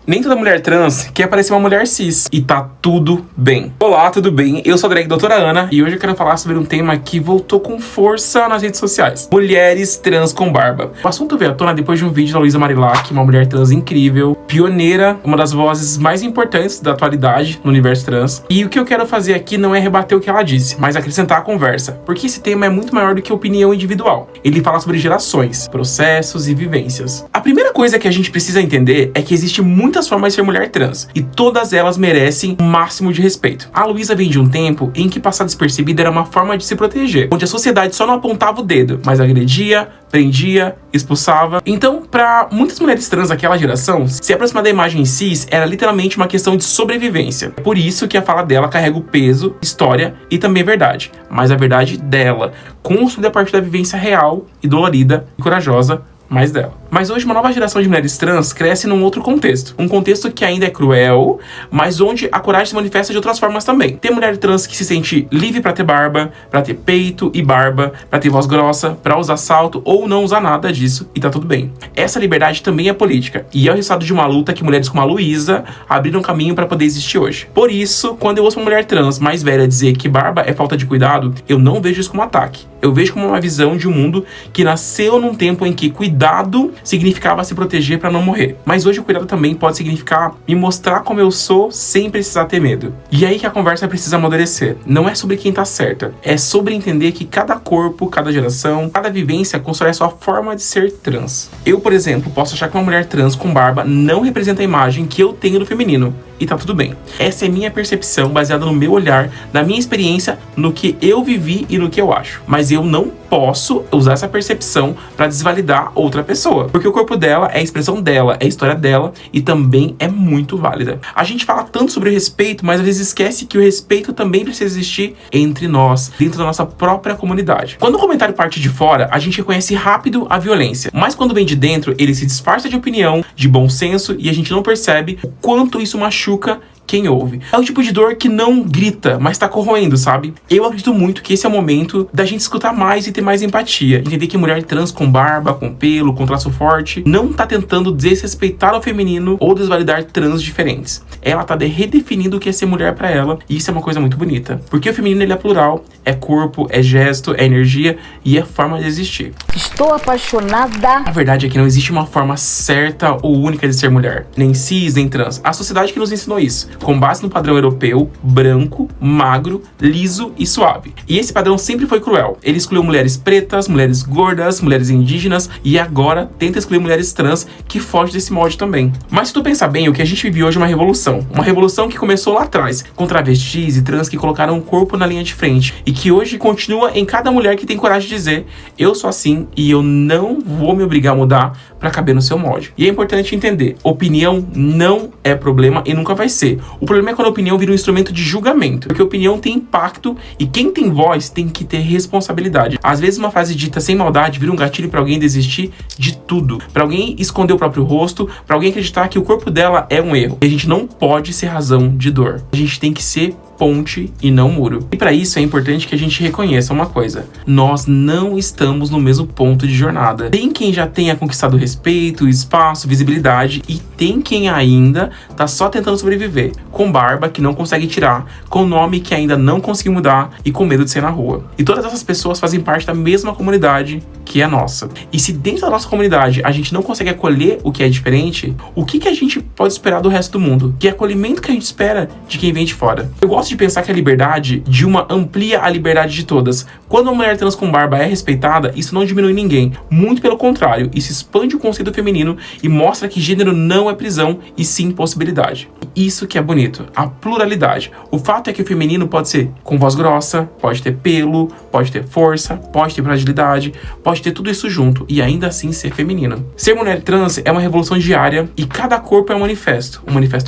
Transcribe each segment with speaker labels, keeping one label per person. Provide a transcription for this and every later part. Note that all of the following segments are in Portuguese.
Speaker 1: Nem toda mulher trans quer parecer uma mulher cis. E tá tudo bem. Olá, tudo bem? Eu sou a drag doutora Ana e hoje eu quero falar sobre um tema que voltou com força nas redes sociais. Mulheres trans com barba. O assunto veio à tona depois de um vídeo da Luísa Marilac, uma mulher trans incrível, pioneira, uma das vozes mais importantes da atualidade no universo trans. E o que eu quero fazer aqui não é rebater o que ela disse, mas acrescentar a conversa. Porque esse tema é muito maior do que opinião individual. Ele fala sobre gerações, processos e vivências. A primeira coisa que a gente precisa entender é que existe muitas formas de ser mulher trans, e todas elas merecem o máximo de respeito. A Luísa vem de um tempo em que passar despercebida era uma forma de se proteger, onde a sociedade só não apontava o dedo, mas agredia, prendia, expulsava. Então, para muitas mulheres trans daquela geração, se aproximar da imagem cis era literalmente uma questão de sobrevivência. É por isso que a fala dela carrega o peso, história e também verdade, mas a verdade dela, construída a partir da vivência real e dolorida e corajosa mais dela. Mas hoje uma nova geração de mulheres trans cresce num outro contexto. Um contexto que ainda é cruel, mas onde a coragem se manifesta de outras formas também. Tem mulher trans que se sente livre pra ter barba, pra ter peito e barba, pra ter voz grossa, pra usar salto ou não usar nada disso e tá tudo bem. Essa liberdade também é política e é o resultado de uma luta que mulheres como a Luísa abriram caminho pra poder existir hoje. Por isso, quando eu ouço uma mulher trans mais velha dizer que barba é falta de cuidado, eu não vejo isso como ataque. Eu vejo como uma visão de um mundo que nasceu num tempo em que cuidado significava se proteger para não morrer. Mas hoje o cuidado também pode significar me mostrar como eu sou sem precisar ter medo. E aí que a conversa precisa amadurecer. Não é sobre quem tá certa, é sobre entender que cada corpo, cada geração, cada vivência constrói a sua forma de ser trans. Eu, por exemplo, posso achar que uma mulher trans com barba não representa a imagem que eu tenho do feminino. E tá tudo bem. Essa é minha percepção baseada no meu olhar, na minha experiência, no que eu vivi e no que eu acho. Mas eu não posso usar essa percepção pra desvalidar outra pessoa. Porque o corpo dela é a expressão dela, é a história dela e também é muito válida. A gente fala tanto sobre o respeito, mas às vezes esquece que o respeito também precisa existir entre nós, dentro da nossa própria comunidade. Quando o comentário parte de fora, a gente reconhece rápido a violência. Mas quando vem de dentro, ele se disfarça de opinião, de bom senso e a gente não percebe o quanto isso machuca quem ouve. É o tipo de dor que não grita, mas tá corroendo, sabe? Eu acredito muito que esse é o momento da gente escutar mais e ter mais empatia. Entender que mulher trans com barba, com pelo, com traço forte, não tá tentando desrespeitar o feminino ou desvalidar trans diferentes. Ela tá redefinindo o que é ser mulher pra ela, e isso é uma coisa muito bonita. Porque o feminino, ele é plural, é corpo, é gesto, é energia e é forma de existir.
Speaker 2: Estou apaixonada.
Speaker 1: A verdade é que não existe uma forma certa ou única de ser mulher. Nem cis, nem trans. A sociedade que nos ensinou isso, com base no padrão europeu, branco, magro, liso e suave. E esse padrão sempre foi cruel. Ele excluiu mulheres pretas, mulheres gordas, mulheres indígenas e agora tenta excluir mulheres trans que fogem desse molde também. Mas se tu pensar bem, o que a gente vive hoje é uma revolução. Uma revolução que começou lá atrás, com travestis e trans que colocaram o corpo na linha de frente e que hoje continua em cada mulher que tem coragem de dizer: eu sou assim e eu não vou me obrigar a mudar pra caber no seu molde. E é importante entender, opinião não é problema e nunca vai ser. O problema é quando a opinião vira um instrumento de julgamento, porque a opinião tem impacto e quem tem voz tem que ter responsabilidade. Às vezes uma frase dita sem maldade vira um gatilho pra alguém desistir de tudo, pra alguém esconder o próprio rosto, pra alguém acreditar que o corpo dela é um erro. E a gente não pode ser razão de dor. A gente tem que ser ponte e não muro. E para isso é importante que a gente reconheça uma coisa: nós não estamos no mesmo ponto de jornada. Tem quem já tenha conquistado respeito, espaço, visibilidade, e tem quem ainda tá só tentando sobreviver, com barba que não consegue tirar, com nome que ainda não conseguiu mudar e com medo de sair na rua. E todas essas pessoas fazem parte da mesma comunidade que é a nossa. E se dentro da nossa comunidade a gente não consegue acolher o que é diferente, o que a gente pode esperar do resto do mundo? Que acolhimento que a gente espera de quem vem de fora? Eu gosto de pensar que a liberdade de uma amplia a liberdade de todas. Quando uma mulher trans com barba é respeitada, isso não diminui ninguém. Muito pelo contrário, isso expande o conceito feminino e mostra que gênero não é prisão e sim possibilidade. Isso que é bonito, a pluralidade. O fato é que o feminino pode ser com voz grossa, pode ter pelo, pode ter força, pode ter fragilidade, pode ter tudo isso junto e ainda assim ser feminino. Ser mulher trans é uma revolução diária e cada corpo é um manifesto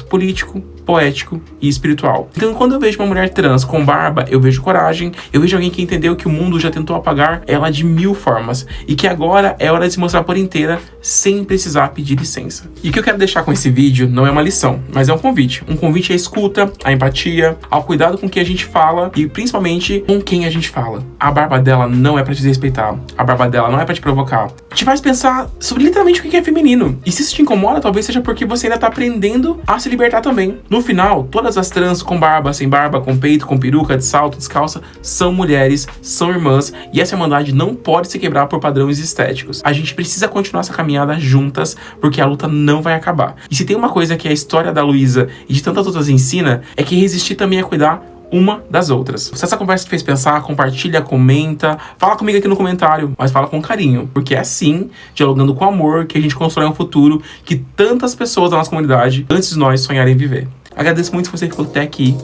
Speaker 1: político, poético e espiritual. Então, quando eu vejo uma mulher trans com barba, eu vejo coragem, eu vejo alguém que entendeu que o mundo já tentou apagar ela de 1000 formas e que agora é hora de se mostrar por inteira sem precisar pedir licença. E o que eu quero deixar com esse vídeo não é uma lição, mas é um convite. Um convite à escuta, à empatia, ao cuidado com o que a gente fala e principalmente com quem a gente fala. A barba dela não é pra te desrespeitar, a barba dela não é pra te provocar, te faz pensar sobre literalmente o que é feminino. E se isso te incomoda, talvez seja porque você ainda tá aprendendo a se libertar também. No final, todas as trans com barba, sem barba, com peito, com peruca, de salto, descalça, são mulheres, são irmãs, e essa irmandade não pode se quebrar por padrões estéticos. A gente precisa continuar essa caminhada juntas, porque a luta não vai acabar. E se tem uma coisa que a história da Luísa e de tantas outras ensina, é que resistir também é cuidar uma das outras. Se essa conversa te fez pensar, compartilha, comenta, fala comigo aqui no comentário, mas fala com carinho, porque é assim, dialogando com amor, que a gente constrói um futuro que tantas pessoas da nossa comunidade, antes de nós, sonharem viver. Agradeço muito se você ficou até aqui.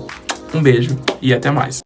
Speaker 1: Um beijo e até mais.